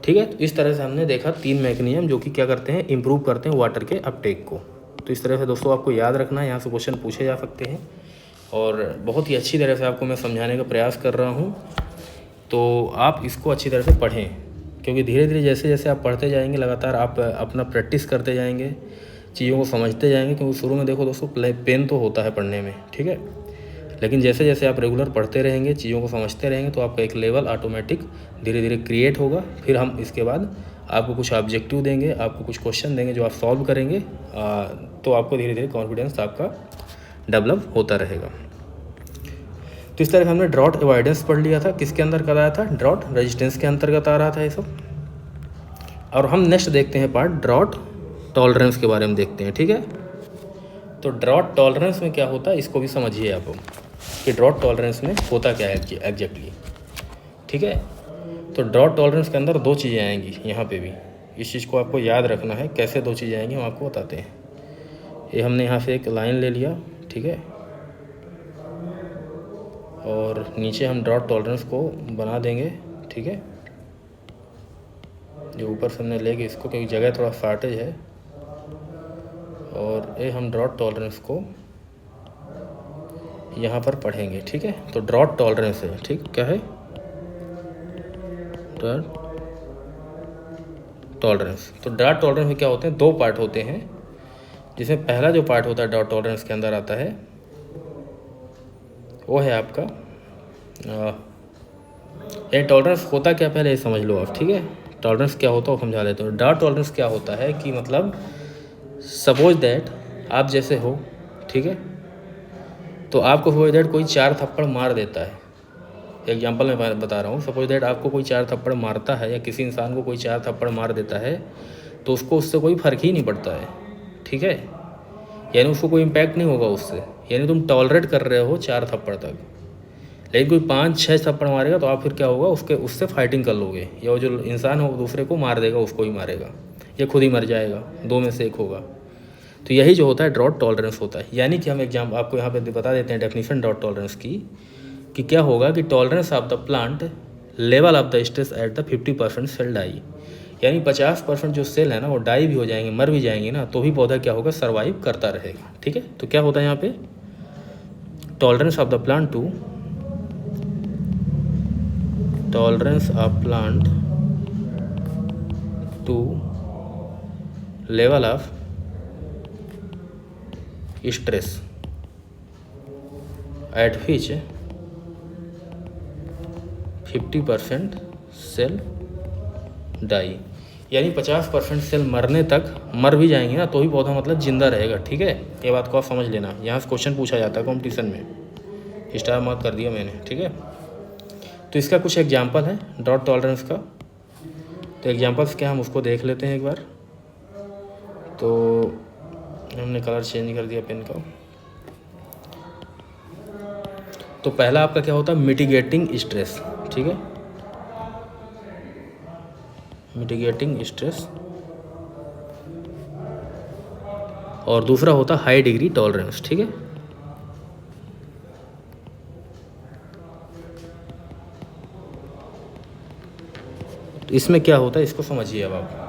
ठीक है। तो इस तरह से हमने देखा 3 मैकेनिज्म जो कि क्या करते हैं, इंप्रूव करते हैं वाटर के अपटेक को। तो इस तरह से दोस्तों आपको याद रखना है, यहाँ से क्वेश्चन पूछे जा सकते हैं, और बहुत ही अच्छी तरह से आपको मैं समझाने का प्रयास कर रहा हूँ। तो आप इसको अच्छी तरह से पढ़ें, क्योंकि धीरे धीरे जैसे जैसे आप पढ़ते जाएंगे, लगातार आप अपना प्रैक्टिस करते जाएंगे, चीज़ों को समझते जाएंगे। क्योंकि शुरू में देखो दोस्तों पेन तो होता है पढ़ने में, ठीक है, लेकिन जैसे जैसे आप रेगुलर पढ़ते रहेंगे, चीज़ों को समझते रहेंगे, तो आपका एक लेवल ऑटोमेटिक धीरे धीरे क्रिएट होगा। फिर हम इसके बाद आपको कुछ ऑब्जेक्टिव देंगे, आपको कुछ क्वेश्चन देंगे जो आप सॉल्व करेंगे, तो आपको धीरे धीरे कॉन्फिडेंस आपका डेवलप होता रहेगा। तो इस तरह से हमने ड्रॉट अवॉइडेंस पढ़ लिया था, किसके अंदर आया था, ड्रॉट रेजिस्टेंस के अंतर्गत आ रहा था ये सब। और हम नेक्स्ट देखते हैं पार्ट ड्रॉट टॉलरेंस के बारे में देखते हैं, ठीक है। तो ड्रॉट टॉलरेंस में क्या होता है, इसको भी समझिए आप कि ड्रॉट टॉलरेंस में होता क्या है एग्जैक्टली, ठीक है। तो ड्रॉट टॉलरेंस के अंदर 2 चीज़ें आएंगी, यहाँ पे भी इस चीज़ को आपको याद रखना है। कैसे 2 चीज़ें आएंगी हम आपको बताते हैं। ये हमने यहाँ से एक लाइन ले लिया, ठीक है, और नीचे हम ड्रॉट टॉलरेंस को बना देंगे, ठीक है। जो ऊपर से हमने लेके इसको, क्योंकि जगह थोड़ा शॉर्टेज है, और ये हम ड्रॉट टॉलरेंस को यहाँ पर पढ़ेंगे, ठीक है। तो ड्रॉट टॉलरेंस है, ठीक, क्या है ड्रॉट टॉलरेंस। तो ड्रॉट टॉलरेंस में क्या होते हैं, 2 पार्ट होते हैं, जिसमें पहला जो पार्ट होता है ड्रॉट टॉलरेंस के अंदर आता है, वो है आपका ये टॉलरेंस होता क्या, पहले ये समझ लो आप, ठीक है। टॉलरेंस क्या होता है वो समझा देते हो। ड्रॉट टॉलरेंस क्या होता है कि मतलब सपोज दैट आप जैसे हो, ठीक है, तो आपको सपोज दैट कोई 4 थप्पड़ मार देता है, एग्जांपल मैं बता रहा हूँ। सपोज दैट आपको कोई 4 थप्पड़ मारता है, या किसी इंसान को कोई 4 थप्पड़ मार देता है, तो उसको उससे कोई फ़र्क ही नहीं पड़ता है, ठीक है, यानी उसको कोई इम्पैक्ट नहीं होगा उससे, यानी तुम टॉलरेट कर रहे हो 4 थप्पड़ तक। लेकिन कोई 5-6 थप्पड़ मारेगा तो आप फिर क्या होगा, उससे फाइटिंग कर लोगे, या वो जो इंसान हो दूसरे को मार देगा, उसको ही मारेगा, या खुद ही मर जाएगा, 2 में से एक होगा। तो यही जो होता है ड्रॉट टॉलरेंस होता है। यानी कि हम आपको यहाँ पे बता देते हैं डेफिनेशन ड्रॉट टॉलरेंस की, कि क्या होगा कि tolerance of the plant level of the stress at the 50% cell die, यानी 50% जो सेल है ना वो डाई भी हो जाएंगे, मर भी जाएंगे ना, तो भी पौधा क्या होगा, सर्वाइव करता रहेगा, ठीक है। तो क्या होता है यहाँ पे, tolerance of the plant to tolerance of plant to level of stress at which 50% cell die, यानी 50% सेल मरने तक मर भी जाएंगे ना, तो ही पौधा मतलब जिंदा रहेगा, ठीक है। ये बात को आप समझ लेना, यहाँ से क्वेश्चन पूछा जाता है कॉम्पिटिशन में, स्टार मार्क कर दिया मैंने, ठीक है। तो इसका कुछ एग्जांपल है ड्रॉट टॉलरेंस का। तो एग्जांपल्स क्या हम उसको देख लेते हैं एक बार। तो हमने कलर चेंज कर दिया पेन का। तो पहला आपका क्या होता है, मिटिगेटिंग स्ट्रेस, ठीक है, मिटिगेटिंग स्ट्रेस। और दूसरा होता हाई डिग्री टॉलरेंस, ठीक है। तो इसमें क्या होता है, इसको समझिए अब आप।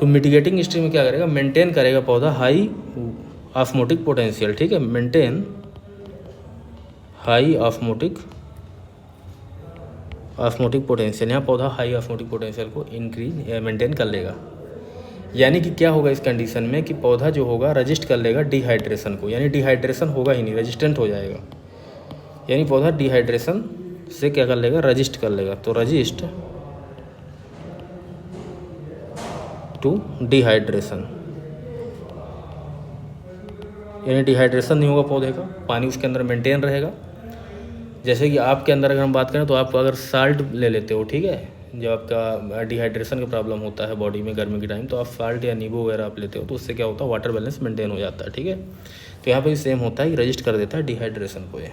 तो मिटिगेटिंग स्ट्रेस में क्या करेगा, मेंटेन करेगा पौधा हाई ऑस्मोटिक पोटेंशियल, ठीक है, मेंटेन हाई ऑस्मोटिक पोटेंशियल। यहाँ पौधा हाई ऑस्मोटिक पोटेंशियल को इंक्रीज मेंटेन कर लेगा। यानी कि क्या होगा इस कंडीशन में कि पौधा जो होगा रजिस्ट कर लेगा डिहाइड्रेशन को, यानी डिहाइड्रेशन होगा ही नहीं, रेजिस्टेंट हो जाएगा। यानी पौधा डिहाइड्रेशन से क्या कर लेगा, रजिस्ट कर लेगा। तो रजिस्ट टू डिहाइड्रेशन, यानी डिहाइड्रेशन नहीं होगा पौधे का, पानी उसके अंदर मेंटेन रहेगा। जैसे कि आपके अंदर अगर हम बात करें तो आप अगर साल्ट ले लेते हो, ठीक है, जब आपका डिहाइड्रेशन का प्रॉब्लम होता है बॉडी में गर्मी के टाइम, तो आप साल्ट या नींबू वगैरह आप लेते हो, तो उससे क्या होता है, वाटर बैलेंस मेंटेन हो जाता है, ठीक है। तो यहाँ पे भी सेम होता है, रजिस्ट कर देता है डिहाइड्रेशन को ये।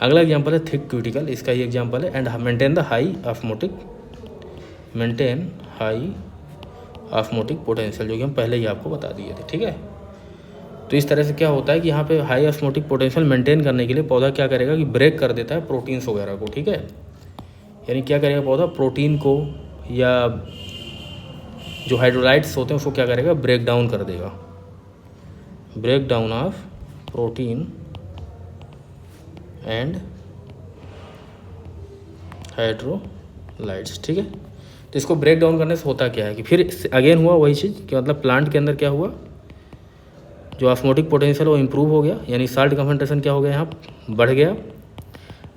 अगला एग्जाम्पल है थिक क्यूटिकल, इसका ये एग्जाम्पल है। And maintain the high osmotic, maintain high osmotic potential, जो कि हम पहले ही आपको बता दिए थे, ठीक है। तो इस तरह से क्या होता है कि यहाँ पे हाई ऑस्मोटिक पोटेंशियल मेंटेन करने के लिए पौधा क्या करेगा कि ब्रेक कर देता है प्रोटीन्स वगैरह को, ठीक है। यानी क्या करेगा पौधा, प्रोटीन को या जो हाइड्रोलाइट्स होते हैं उसको क्या करेगा, ब्रेक डाउन कर देगा, break down of protein and hydrolytes, ठीक है। तो इसको ब्रेक डाउन करने से होता क्या है कि फिर अगेन हुआ वही चीज़ कि मतलब प्लांट के अंदर क्या हुआ, जो ऑस्मोटिक पोटेंशियल वो इम्प्रूव हो गया, यानी साल्ट कंसंट्रेशन क्या हो गया यहाँ बढ़ गया,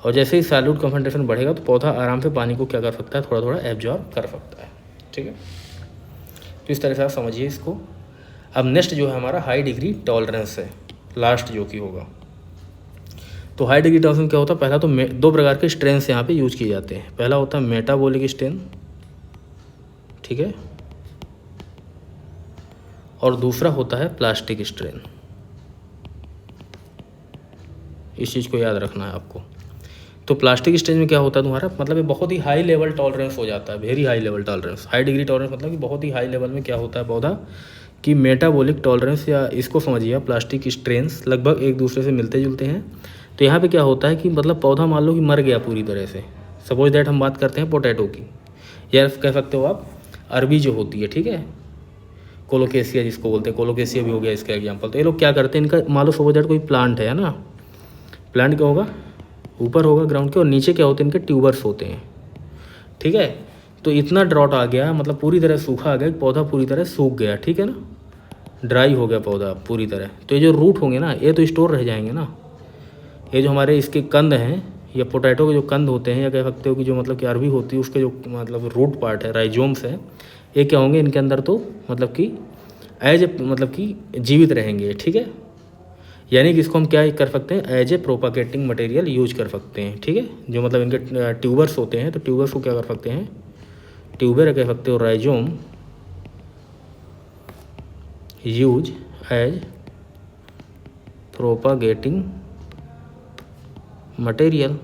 और जैसे ही सॉल्यूट कंसंट्रेशन बढ़ेगा तो पौधा आराम से पानी को क्या कर सकता है, थोड़ा थोड़ा एब्जॉर्ब कर सकता है, ठीक है। तो इस तरह से आप समझिए इसको। अब नेक्स्ट जो है हमारा हाई डिग्री टॉलरेंस है, लास्ट जो कि होगा। तो हाई डिग्री टॉलरेंस क्या होता है, पहला तो दो प्रकार के स्ट्रेंस यहाँ पे यूज किए जाते हैं। पहला होता है मेटाबॉलिक स्ट्रेन, ठीक है, और दूसरा होता है प्लास्टिक स्ट्रेन। इस चीज़ को याद रखना है आपको। तो प्लास्टिक स्ट्रेन में क्या होता है तुम्हारा, मतलब ये बहुत ही हाई लेवल टॉलरेंस हो जाता है, very high level tolerance. High degree tolerance मतलब कि बहुत ही हाई लेवल में क्या होता है पौधा कि मेटाबॉलिक टॉलरेंस, या इसको समझिए प्लास्टिक स्ट्रेन्स लगभग एक दूसरे से मिलते जुलते हैं। तो यहाँ पे क्या होता है कि मतलब पौधा मान लो कि मर गया पूरी तरह से, सपोज दैट हम बात करते हैं पोटैटो की, या कह सकते हो आप अरबी जो होती है, ठीक है, कोलोकेसिया जिसको बोलते हैं, कोलोकेसिया भी हो गया इसका एग्जाम्पल। तो ये लोग क्या करते हैं, इनका मान लो सपोज दैट कोई प्लांट है ना, प्लांट क्या होगा, ऊपर होगा ग्राउंड के, और नीचे क्या होते हैं, इनके ट्यूबर्स होते हैं, ठीक है। तो इतना ड्रॉट आ गया, मतलब पूरी तरह सूखा आ गया, पौधा पूरी तरह सूख गया, ठीक है ना, ड्राई हो गया पौधा पूरी तरह। तो ये जो रूट होंगे ना, ये तो स्टोर रह जाएंगे ना, ये जो हमारे इसके कंद हैं, या पोटैटो के जो कंद होते हैं, या कह सकते हो कि जो मतलब कि अरबी होती है उसके जो मतलब रूट पार्ट है, राइजोम्स है, ये क्या होंगे इनके अंदर, तो मतलब कि मतलब कि जीवित रहेंगे, ठीक है। यानी कि इसको हम क्या कर सकते हैं, एज ए प्रोपागेटिंग मटेरियल यूज कर सकते हैं, ठीक है। जो मतलब इनके ट्यूबर्स होते हैं, तो ट्यूबर्स को क्या कर सकते हैं, ट्यूबर कह सकते हो, राइजोम यूज एज प्रोपागेटिंग मटेरियल।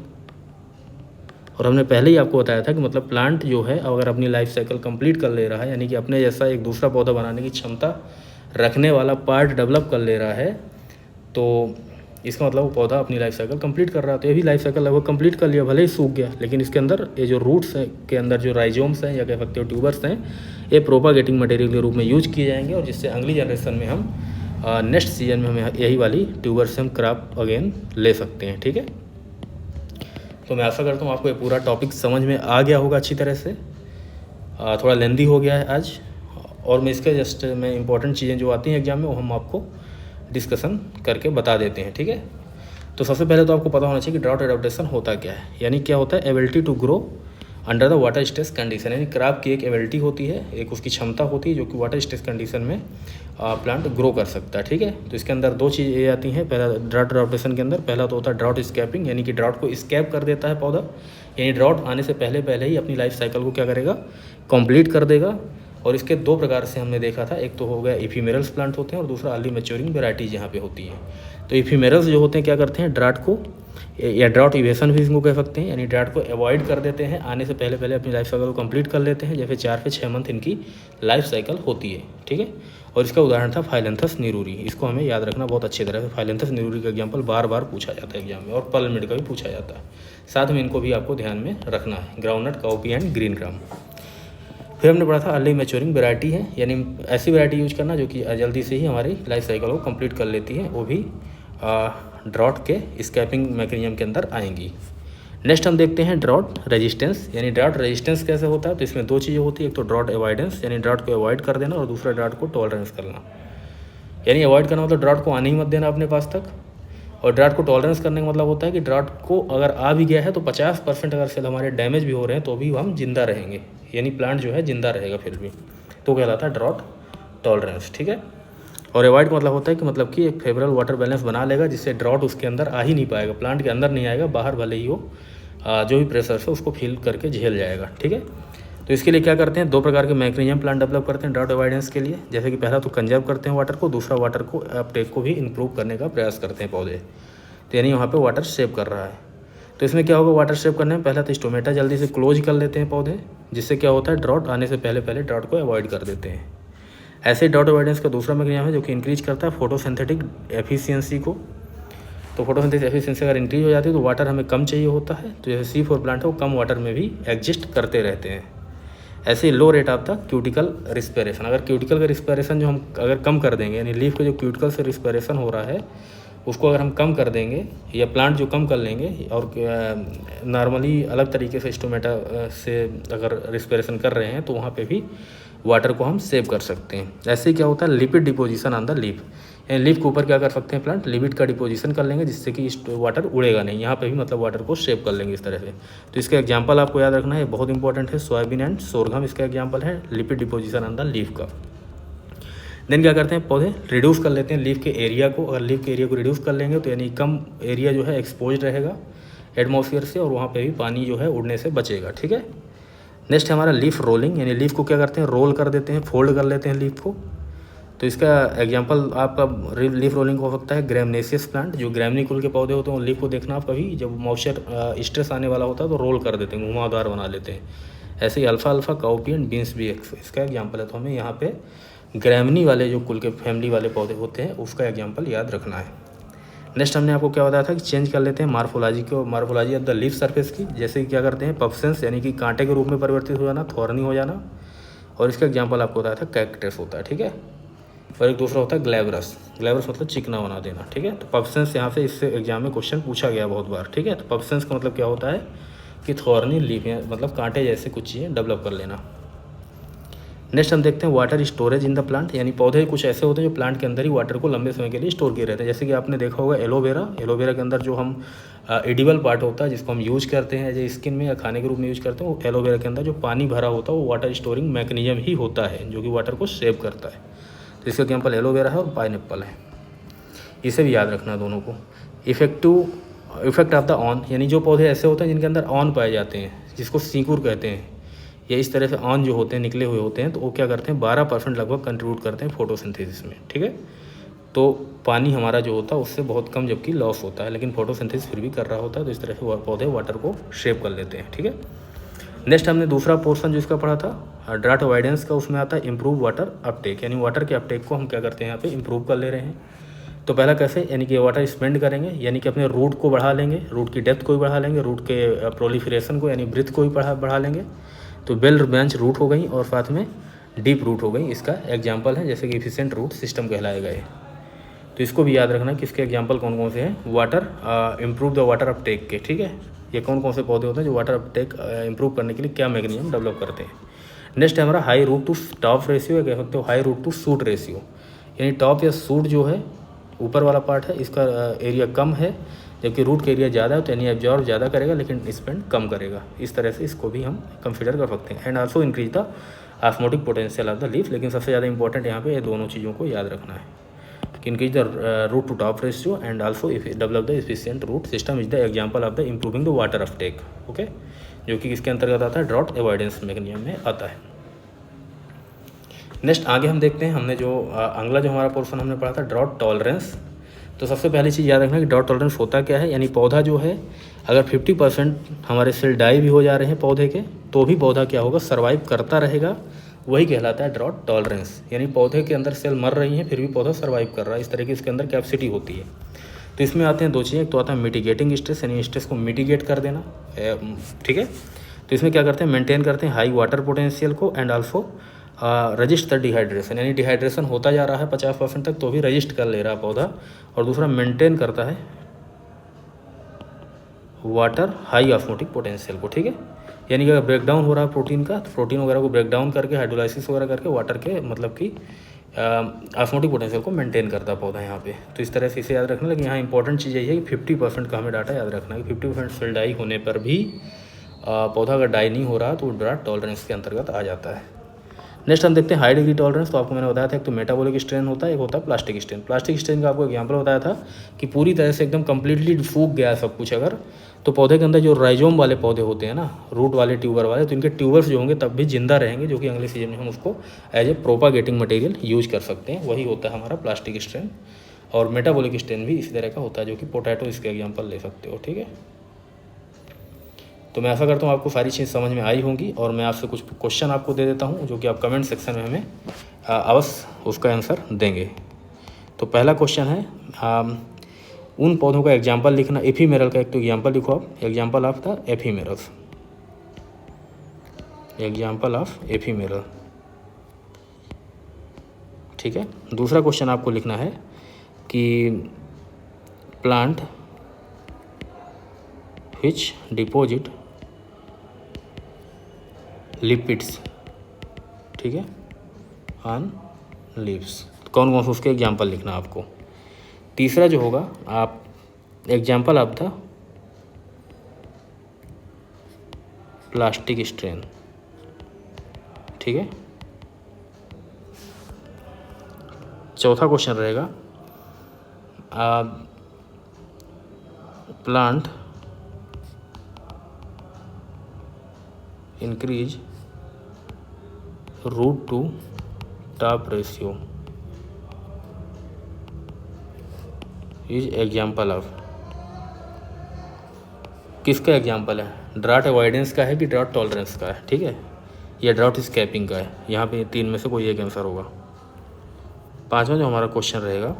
और हमने पहले ही आपको बताया था कि मतलब प्लांट जो है अगर अपनी लाइफ साइकिल कंप्लीट कर ले रहा है, यानी कि अपने जैसा एक दूसरा पौधा बनाने की क्षमता रखने वाला पार्ट डेवलप कर ले रहा है, तो इसका मतलब वो पौधा अपनी लाइफ साइकिल कंप्लीट कर रहा है। तो ये भी लाइफ साइकिल लगभग कंप्लीट कर लिया, भले ही सूख गया, लेकिन इसके अंदर ये जो रूट्स हैं के अंदर जो राइजोम्स हैं, या कह सकते हो ट्यूबर्स हैं, ये प्रोपागेटिंग मटेरियल के रूप में यूज किए जाएंगे, और जिससे अगली जनरेशन में हम नेक्स्ट सीजन में हम यही वाली ट्यूबर्स से हम क्रॉप अगेन ले सकते हैं, ठीक है। तो मैं आशा करता हूँ आपको ये पूरा टॉपिक समझ में आ गया होगा अच्छी तरह से। थोड़ा लेंदी हो गया है आज, और मैं इसके जस्ट में इंपॉर्टेंट चीज़ें जो आती हैं एग्जाम में वो हम आपको डिस्कशन करके बता देते हैं, ठीक है। तो सबसे पहले तो आपको पता होना चाहिए कि ड्राउट एडाप्टेशन होता क्या है, यानी क्या होता है, ability to grow under the water stress condition. यानी क्रॉप की एक एबिलिटी होती है, एक उसकी क्षमता होती है जो कि वाटर स्ट्रेस कंडीशन में प्लांट ग्रो कर सकता है, ठीक है। तो इसके अंदर दो चीज़ें आती हैं, पहला ड्राउट एडाप्टेशन के अंदर पहला तो होता है ड्राउट स्कैपिंग, यानी कि ड्राउट को स्कैप कर देता है पौधा, यानी ड्राउट आने से पहले ही अपनी लाइफ साइकिल को क्या करेगा, कंप्लीट कर देगा। और इसके दो प्रकार से हमने देखा था, एक तो हो गया इफीमेरल्स प्लांट होते हैं, और दूसरा अर्ली मैच्योरिंग वेराइटीज़ यहाँ पे होती हैं। तो इफीमेरल्स जो होते हैं क्या करते हैं, ड्राउट को या ड्राउट इवेशन भी इसको कह सकते हैं, यानी ड्राउट को अवॉइड कर देते हैं, आने से पहले अपनी लाइफ साइकिल को कंप्लीट कर लेते हैं, जैसे 4 से 6 मंथ इनकी लाइफ साइकिल होती है, ठीक है। और इसका उदाहरण था फाइलेंथस निरूरी, इसको हमें याद रखना बहुत अच्छी तरह से। फाइलेंथस निरूरी का एग्जाम्पल बार बार पूछा जाता है एग्जाम में, और पर्लमिड का भी पूछा जाता है, साथ में इनको भी आपको ध्यान में रखना है, ग्राउंडनट, काउपी एंड ग्रीन ग्राम। फिर हमने पढ़ा था अर्ली मैच्योरिंग वेराइटी है, यानी ऐसी वेराइटी यूज करना जो कि जल्दी से ही हमारी लाइफ साइकिल को कंप्लीट कर लेती है, वो भी ड्रॉट के स्कैपिंग मैकेनिज्म के अंदर आएंगी। नेक्स्ट हम देखते हैं ड्रॉट रेजिस्टेंस, यानी ड्रॉट रेजिस्टेंस कैसे होता है। तो इसमें दो चीज़ें होती है, एक तो ड्रॉट अवॉइडेंस, यानी ड्रॉट को अवॉइड कर देना, और दूसरा ड्रॉट को टॉलरेंस करना। यानी अवॉइड करना मतलब ड्रॉट को आने ही मत देना अपने पास तक, और ड्रॉट को टॉलरेंस करने का मतलब होता है कि ड्रॉट को अगर आ भी गया है तो 50% अगर सेल हमारे डैमेज भी हो रहे हैं तो भी हम जिंदा रहेंगे, यानी प्लांट जो है जिंदा रहेगा फिर भी, तो कहलाता है ड्रॉट टॉलरेंस, ठीक है। और एवॉइड का मतलब होता है कि मतलब कि एक फेवरेबल वाटर बैलेंस बना लेगा जिससे ड्रॉट उसके अंदर आ ही नहीं पाएगा, प्लांट के अंदर नहीं आएगा, बाहर भले ही हो जो भी प्रेशर से उसको फील करके झेल जाएगा, ठीक है। तो इसके लिए क्या करते हैं, 2 प्रकार के मैकेनिज्म प्लांट डेवलप करते हैं ड्रॉट अवॉइडेंस के लिए। जैसे कि पहला तो कंजर्व करते हैं वाटर को, दूसरा वाटर को अपटेक को भी इंप्रूव करने का प्रयास करते हैं पौधे। तो यानी वहाँ पे वाटर सेव कर रहा है। तो इसमें क्या होगा, वाटर सेव करने में पहला तो स्टोमेटा जल्दी से क्लोज कर लेते हैं पौधे, जिससे क्या होता है ड्रॉट आने से पहले ड्रॉट को अवॉइड कर देते हैं। ऐसे ड्रॉट अवॉइडेंस का दूसरा मैकेनिज्म है जो कि इंक्रीज करता है फोटोसिंथेटिक एफिशिएंसी को। तो फोटोसिंथेसिस एफिशिएंसी अगर इंक्रीज हो जाती है तो वाटर हमें कम चाहिए होता है, तो जैसे C4 प्लांट है वो कम वाटर में भी एग्जिस्ट करते रहते हैं। ऐसे low rate of the cuticle respiration, अगर क्यूटिकल का रिस्पिरेशन जो हम अगर कम कर देंगे, यानी लीफ के जो क्यूटिकल से रिस्पिरेशन हो रहा है उसको अगर हम कम कर देंगे या प्लांट जो कम कर लेंगे और नॉर्मली अलग तरीके से स्टोमेटा से अगर रिस्पिरेशन कर रहे हैं तो वहाँ पे भी वाटर को हम सेव कर सकते हैं। ऐसे क्या होता है lipid deposition on the leaf, यानी लीफ के ऊपर क्या कर सकते हैं प्लांट, लिपिड का डिपोजिशन कर लेंगे जिससे कि वाटर उड़ेगा नहीं, यहाँ पे भी मतलब वाटर को सेव कर लेंगे इस तरह से। तो इसका एग्जांपल आपको याद रखना है, बहुत इंपॉर्टेंट है, सोयाबीन एंड सोरघम इसका एग्जांपल है lipid deposition on the leaf का। देन क्या करते हैं पौधे रिड्यूस कर लेते हैं लीफ के एरिया को, अगर लीफ के एरिया को रिड्यूस कर लेंगे तो यानी कम एरिया जो है एक्सपोज रहेगा एटमॉस्फेयर से और वहाँ पे भी पानी जो है उड़ने से बचेगा, ठीक है। नेक्स्ट है हमारा लीफ रोलिंग, यानी लीफ को क्या करते हैं रोल कर देते हैं, फोल्ड कर लेते हैं लीफ को। तो इसका एग्जांपल आपका लीफ रोलिंग हो सकता है ग्रैमनेसियस प्लांट, जो ग्रैमनी कुल के पौधे होते हैं लीफ को देखना आप कभी, जब मॉइस्चर स्ट्रेस आने वाला होता है तो रोल कर देते हैं, घुमावदार बना लेते हैं। ऐसे ही अल्फा काउपी एंड बीन्स भी इसका एग्जाम्पल है। तो हमें यहाँ पे ग्रैमनी वाले जो कुल के फैमिली वाले पौधे होते हैं उसका एग्जाम्पल याद रखना है। नेक्स्ट हमने आपको क्या बताया था कि चेंज कर लेते हैं morphology of the leaf surface की, जैसे कि क्या करते हैं पब्सेंस यानी कि कांटे के रूप में परिवर्तित हो जाना, थॉर्नी हो जाना, और इसका एग्जांपल आपको बताया था कैक्टस होता है, ठीक है। और एक दूसरा होता है ग्लैब्रस मतलब चिकना बना देना, ठीक है। तो पब्सेंस यहाँ से इससे एग्जाम में क्वेश्चन पूछा गया बहुत बार, ठीक है। तो पब्सेंस का मतलब क्या होता है कि थॉर्नी लीफ मतलब कांटे जैसे कुछ चीज़ें डेवलप कर लेना। नेक्स्ट हम देखते हैं water storage in the plant, यानी पौधे कुछ ऐसे होते हैं जो प्लांट के अंदर ही वाटर को लंबे समय के लिए स्टोर किए रहते हैं। जैसे कि आपने देखा होगा एलोवेरा के अंदर जो हम एडिबल पार्ट होता है जिसको हम यूज करते हैं एज स्किन में या खाने के रूप में यूज करते हैं, वो एलोवेरा के अंदर जो पानी भरा होता है वो वाटर स्टोरिंग मैकेनिज्म ही होता है जो कि वाटर को सेव करता है। तो इसका एग्जाम्पल एलोवेरा है और पाइनएप्पल है, इसे भी याद रखना दोनों को। इफेक्ट ऑफ द ऑन, यानी जो पौधे ऐसे होते हैं जिनके अंदर ऑन पाए जाते हैं जिसको सीकुर कहते हैं, या इस तरह से ऑन जो होते हैं निकले हुए होते हैं, तो वो क्या करते हैं 12% लगभग कंट्रीब्यूट करते हैं फोटोसिंथेसिस में, ठीक है। तो पानी हमारा जो होता है उससे बहुत कम जबकि लॉस होता है, लेकिन फोटोसिंथेसिस फिर भी कर रहा होता है, तो इस तरह से पौधे वाटर को सेव कर लेते हैं, ठीक है। नेक्स्ट हमने दूसरा पोर्शन जो इसका पढ़ा था ड्रॉट अवॉइडेंस का, उसमें आता है इम्प्रूव वाटर अपटेक, यानी वाटर के अपटेक को हम क्या करते हैं यहाँ पे इम्प्रूव कर ले रहे हैं। तो पहला कैसे, यानी कि वाटर स्पेंड करेंगे, यानी कि अपने रूट को बढ़ा लेंगे, रूट की डेप्थ को भी बढ़ा लेंगे, रूट के प्रोलिफरेशन को यानी ब्रीथ को भी बढ़ा लेंगे। तो वेल ब्रांच रूट हो गई और साथ में डीप रूट हो गई, इसका एग्जाम्पल है जैसे कि एफिशिएंट रूट सिस्टम कहलाए गए। तो इसको भी याद रखना कि इसके एग्जाम्पल कौन कौन से हैं, water improve the water Uptake के, ठीक है। ये कौन कौन से पौधे होते हैं जो वाटर अपटेक इम्प्रूव करने के लिए क्या मैकेनिज्म डेवलप करते हैं। नेक्स्ट है हमारा high root to top ratio, या कह सकते हो high root to shoot ratio, यानी टॉप या सूट जो है ऊपर वाला पार्ट है इसका एरिया कम है जबकि रूट का एरिया ज़्यादा है, तो यानी एब्जॉर्ब ज़्यादा करेगा लेकिन स्पेंड कम करेगा। इस तरह से इसको भी हम कंसिडर कर सकते हैं। And also increase the osmotic potential of the leaf, लेकिन सबसे ज़्यादा इंपॉर्टेंट यहाँ पे ये दोनों चीज़ों को याद रखना है कि increase the root to top ratio and also develop the efficient root system is the example of the improving the water uptake, okay, जो कि इसके अंतर्गत आता है ड्रॉट अवॉइडेंस मैकेनिज्म में आता है। नेक्स्ट आगे हम देखते हैं, हमने जो अगला जो हमारा पोर्शन हमने पढ़ा था ड्रॉट टॉलरेंस। तो सबसे पहली चीज़ याद रखना कि ड्रॉट टॉलरेंस होता क्या है, यानी पौधा जो है अगर 50% हमारे सेल डाई भी हो जा रहे हैं पौधे के तो भी पौधा क्या होगा सर्वाइव करता रहेगा, वही कहलाता है ड्रॉट टॉलरेंस। यानी पौधे के अंदर सेल मर रही हैं फिर भी पौधा सर्वाइव कर रहा है, इस तरह की इसके अंदर कैपेसिटी होती है। तो इसमें आते हैं दो चीज़ें, एक तो आता है मिटिगेटिंग स्ट्रेस, यानी स्ट्रेस को मिटिगेट कर देना, ठीक है। तो इसमें क्या करते हैं मेंटेन करते हैं हाई वाटर पोटेंशियल को and also resist the dehydration, यानी डिहाइड्रेशन होता जा रहा है 50% तक तो भी रजिस्ट कर ले रहा पौधा। और दूसरा मेंटेन करता है वाटर हाई ऑस्मोटिक पोटेंशियल को, ठीक है। यानी कि अगर ब्रेकडाउन हो रहा है प्रोटीन का तो प्रोटीन वगैरह को ब्रेकडाउन करके हाइड्रोलाइसिस वगैरह करके वाटर के मतलब कि ऑस्मोटिक पोटेंशियल को मेंटेन करता है पौधा यहाँ पे। तो इस तरह से इसे याद रखना। लेकिन यहाँ इंपॉर्टेंट चीज़ यही है कि 50% का हमें डाटा याद रखना है कि 50% सेल डाई होने पर भी पौधा अगर डाई नहीं हो रहा तो ड्रॉट टॉलरेंस के अंतर्गत आ जाता है। नेक्स्ट हम देखते हैं हाई डिग्री टॉलरेंस। तो आपको मैंने बताया था एक तो मेटाबॉलिक स्ट्रेन होता है, एक होता है प्लास्टिक स्ट्रेन। प्लास्टिक स्ट्रेन का आपको एग्जांपल बताया था कि पूरी तरह से एकदम कंप्लीटली सूख गया सब कुछ अगर, तो पौधे के अंदर जो राइजोम वाले पौधे होते हैं ना, रूट वाले ट्यूबर वाले, तो इनके ट्यूबर्स जो होंगे तब भी जिंदा रहेंगे, जो कि अगले सीजन में हम उसको एज ए प्रोपागेटिंग मटेरियल यूज कर सकते हैं। वही होता है हमारा प्लास्टिक स्ट्रेन। और मेटाबॉलिक स्ट्रेन भी इसी तरह का होता है, जो कि पोटैटो इसके एग्जाम्पल ले सकते हो। ठीक है, तो मैं ऐसा करता हूँ आपको सारी चीज़ समझ में आई होंगी, और मैं आपसे कुछ क्वेश्चन आपको दे देता हूँ, जो कि आप कमेंट सेक्शन में हमें अवश्य उसका आंसर देंगे। तो पहला क्वेश्चन है, उन पौधों का एग्जाम्पल लिखना। एफीमेरल का एक तो एग्जाम्पल लिखो आप, example of the ephemerals, example of ephemeral. ठीक है, दूसरा क्वेश्चन आपको लिखना है कि प्लांट विच डिपोजिट लिपिड्स, ठीक है, ऑन लीव्स। कौन कौन से उसके एग्जाम्पल लिखना आपको। तीसरा जो होगा, आप example of the plastic strain. ठीक है, चौथा क्वेश्चन रहेगा, plant increase root to top ratio is example of. किसका एग्जाम्पल है, ड्राउट अवॉइडेंस का है कि ड्राउट टॉलरेंस का है। ठीक है, या ड्राउट स्कैपिंग का है। यहाँ पे तीन में से कोई एक आंसर होगा। पांचवा जो हमारा क्वेश्चन रहेगा,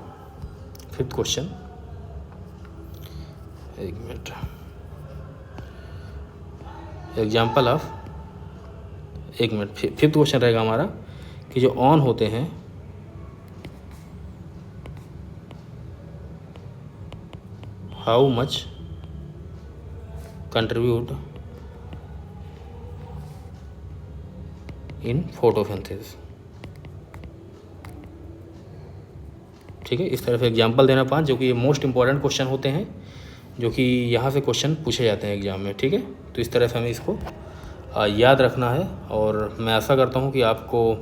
फिफ्थ क्वेश्चन, एक मिनट, एग्जाम्पल ऑफ, एक मिनट, फिफ्थ क्वेश्चन रहेगा हमारा कि जो ऑन होते हैं how much contribute in photosynthesis. ठीक है, इस तरह से एग्जाम्पल देना 5, जो कि ये मोस्ट इंपॉर्टेंट क्वेश्चन होते हैं, जो कि यहाँ से क्वेश्चन पूछे जाते हैं एग्जाम में। ठीक है, तो इस तरह से हमें इसको याद रखना है। और मैं आशा करता हूँ कि आपको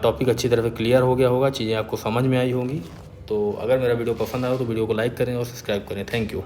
टॉपिक अच्छी तरह से क्लियर हो गया होगा, चीज़ें आपको समझ में आई होंगी। तो अगर मेरा वीडियो पसंद आया तो वीडियो को लाइक करें और सब्सक्राइब करें। Thank you.